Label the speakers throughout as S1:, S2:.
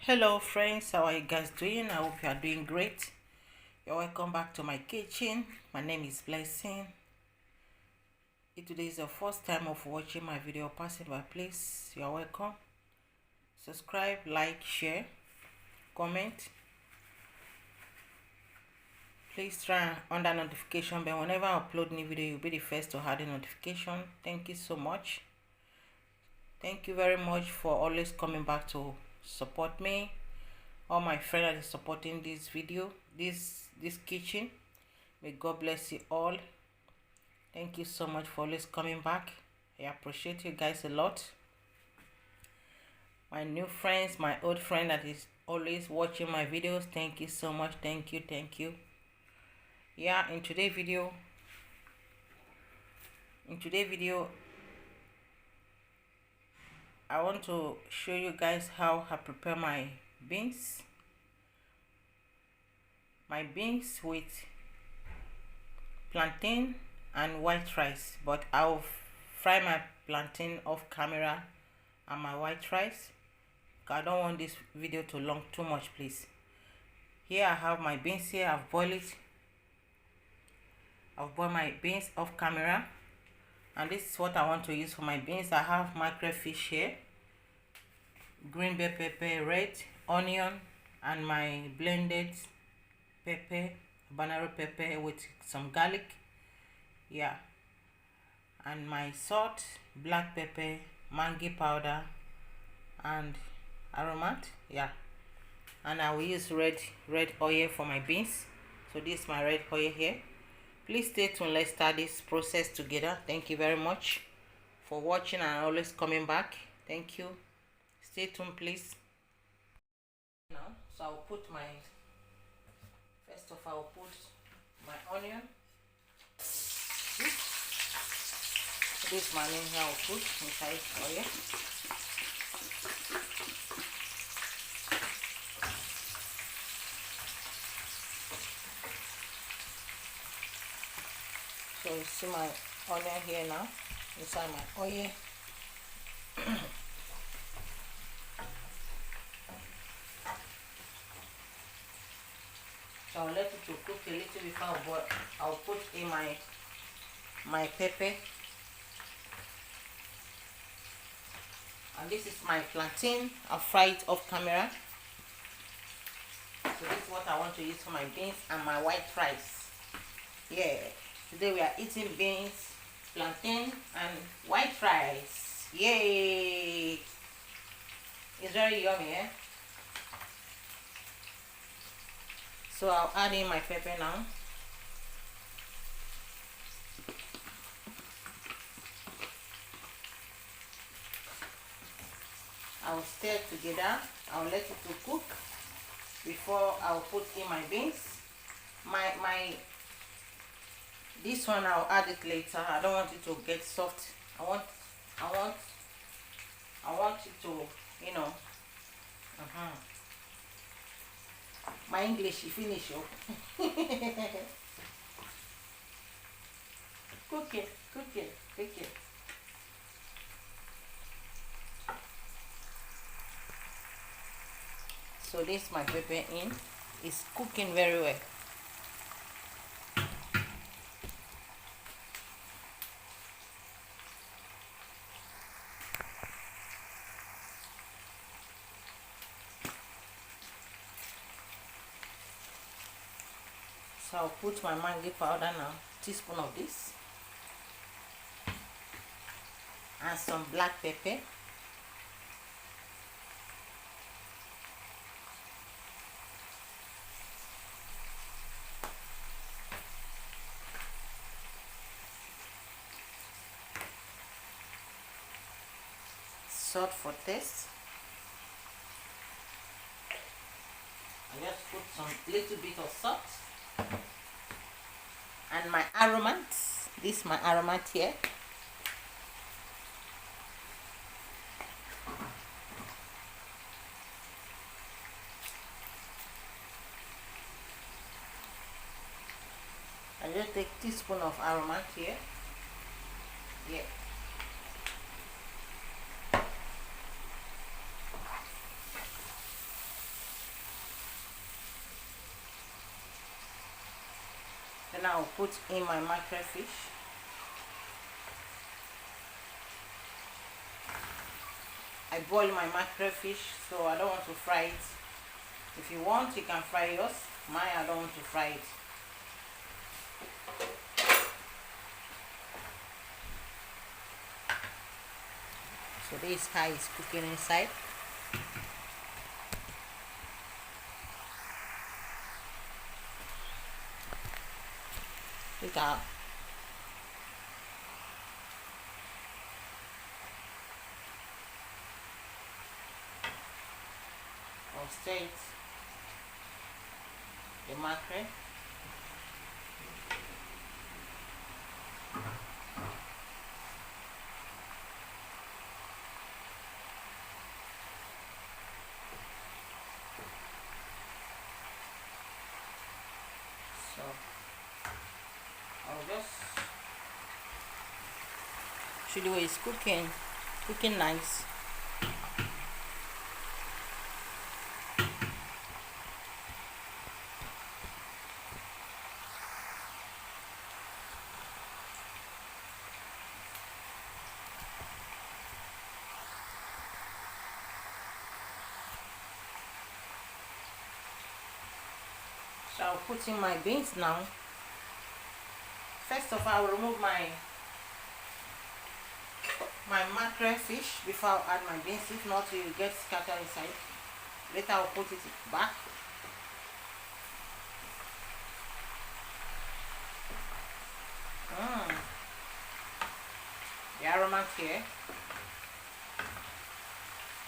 S1: Hello friends, how are you guys doing? I hope you are doing great. You're welcome back to my kitchen. My name is Blessing. If today is your first time of watching my video passing by, please, you are welcome. Subscribe, like, share, comment. Please try on that notification bell. Whenever I upload new video, you'll be the first to have a notification. Thank you so much. Thank you very much for always coming back to support me. All my friends that is supporting this video, this kitchen, may God bless you all. Thank you so much for always coming back. I appreciate you guys a lot. My new friends, my old friend that is always watching my videos, thank you so much. Thank you. Yeah, in today's video I want to show you guys how I prepare my beans with plantain and white rice, but I'll fry my plantain off camera and my white rice. I don't want this video to long too much, please. Here I have my beans here. I've boiled my beans off camera, and this is what I want to use for my beans. I have mackerel fish here, green bell pepper, red onion, and my blended pepper, habanero pepper with some garlic, yeah, and my salt, black pepper, mangi powder, and aromat, yeah. And I will use red oil for my beans. So this is my red oil here. Please stay tuned. Let's start this process together. Thank you very much for watching and always coming back. Thank you. Stay tuned, please. Now, so I'll put my first of all, I'll put my onion. This my name here. I'll put inside oil. So you see my onion here now inside my oil. So I'll let it to cook a little before I'll put in my pepper. And this is my plantain. I'll fry it off camera. So this is what I want to use for my beans and my white rice. Yeah. Today we are eating beans, plantain, and white rice. Yay! It's very yummy, eh? So I'll add in my pepper now. I'll stir it together. I'll let it to cook before I'll put in my beans. This one I'll add it later. I don't want it to get soft. I want it to, you know. My English is finished. Cook it. So this my pepper in. It's cooking very well. So I'll put my mangi powder now, teaspoon of this, and some black pepper, salt for taste. I just put some little bit of salt. And my aromat, this is my aromat here. I just take a teaspoon of aromat here. Yeah. Then I'll put in my mackerel fish. I boil my mackerel fish, so I don't want to fry it. If you want, you can fry yours. Mine, I don't want to fry it. So this how it's cooking inside. Look out. I'll stir it. The mackerel. So I'll just show you the way it's cooking nice. So I'll put in my beans now. First of all, I'll remove my mackerel fish before I'll add my beans. If not, it will get scattered inside. Later I'll put it back. The aroma here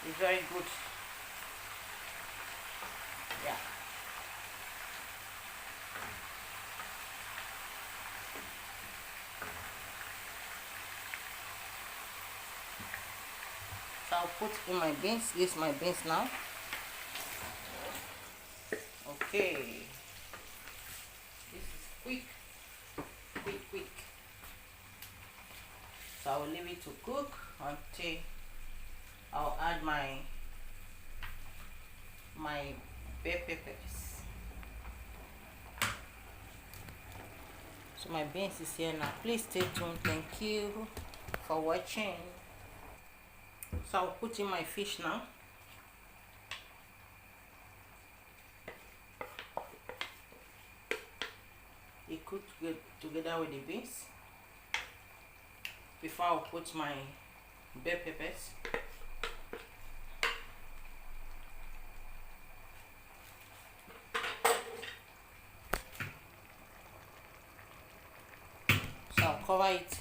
S1: is very good. Yeah. So I'll put in my beans. This is my beans now. Okay. This is quick. So I will leave it to cook until I'll add my bell peppers. So my beans is here now. Please stay tuned. Thank you for watching. So I'll put in my fish now. It cooked good together with the beans. Before I'll put my bell peppers. So I'll cover it.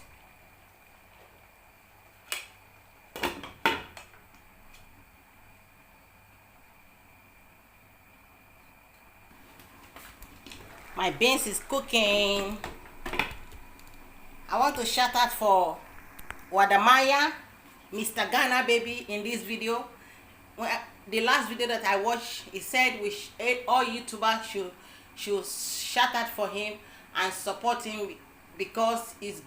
S1: My beans is cooking. I want to shout out for Wadamaya, Mr. Ghana baby in this video. The last video that I watched, he said all YouTubers should shout out for him and support him because he's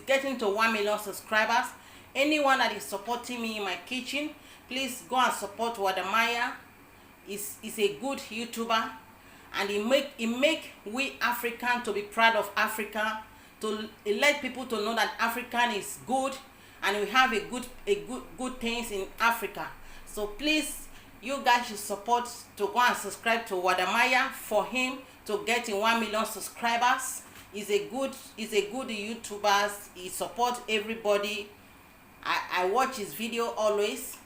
S1: getting to 1 million subscribers. Anyone that is supporting me in my kitchen, please go and support Wadamaya. He's a good YouTuber, and he make we African to be proud of Africa, to let people to know that African is good and we have a good things in Africa. So please, you guys should support to go and subscribe to Wadamaya for him to get in 1 million subscribers. He's a good YouTuber. He supports everybody. I watch his video always.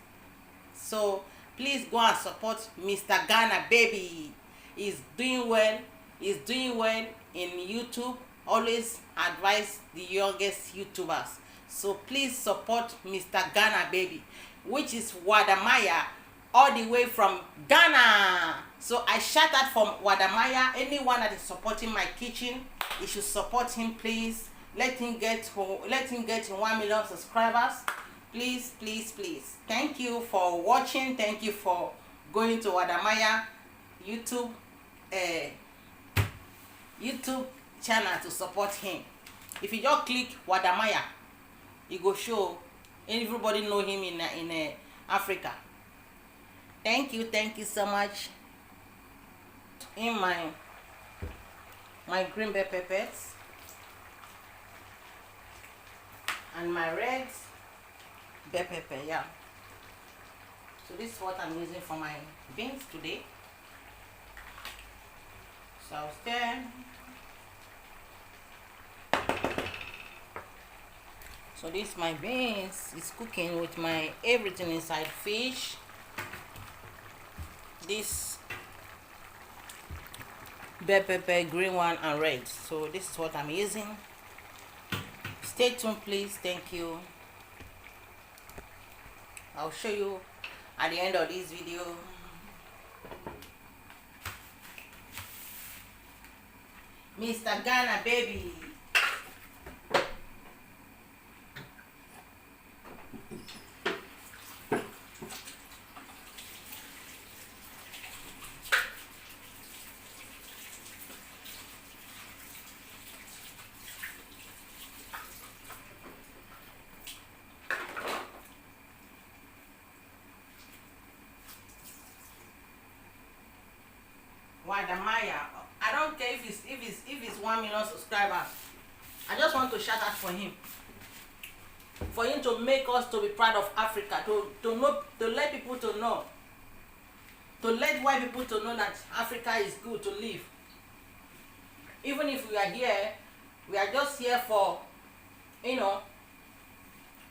S1: So please go and support Mr. Ghana baby. He's doing well. He's doing well in YouTube. Always advise the youngest YouTubers. So please support Mr. Ghana baby, which is Wadamaya, all the way from Ghana. So I shout out from Wadamaya. Anyone that is supporting my kitchen, you should support him, please. Let him get 1 million subscribers. Please. Thank you for watching. Thank you for going to Wadamaya YouTube channel to support him. If you just click Wadamaya, it go show everybody know him in Africa. Thank you so much. In my my green bell peppers, and my red bell pepper. Yeah, so this is what I'm using for my beans today. So I'll stir. So this my beans is cooking with my everything inside: fish, this bell pepper, green one and red. So this is what I'm using. Stay tuned please. Thank you. I'll show you at the end of this video. Mr. Ghana baby. Maya, I don't care if it's 1 million subscribers. I just want to shout out for him to make us to be proud of Africa, to know, to let people to know, to let white people to know that Africa is good to live. Even if we are here, we are just here for,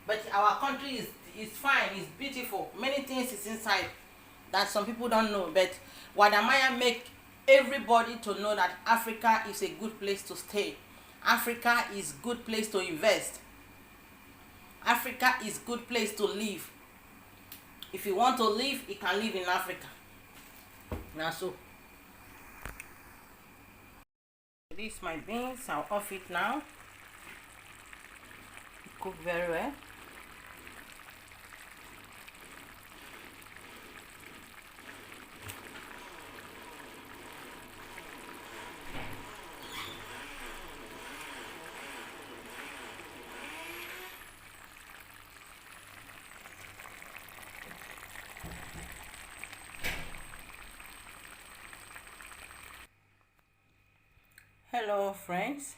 S1: but our country is fine, it's beautiful. Many things is inside that some people don't know, but Wadamaya make everybody to know that Africa is a good place to stay. Africa is good place to invest. Africa is good place to live. If you want to live, you can live in Africa. Now so this is my beans. I'll off it now. Cook very well. Hello friends,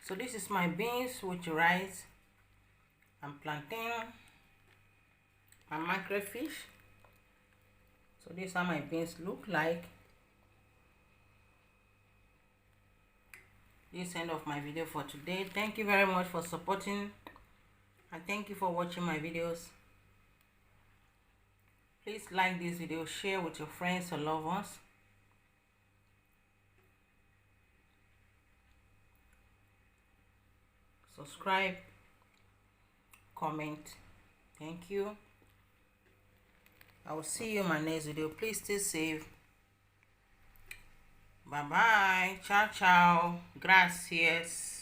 S1: so this is my beans with rice and plantain and mackerel fish. So this is how my beans look like. This end of my video for today. Thank you very much for supporting, and thank you for watching my videos. Please like this video, share with your friends or loved ones. Subscribe, comment. Thank you. I will see you in my next video. Please stay safe. Bye bye. Ciao ciao. Gracias.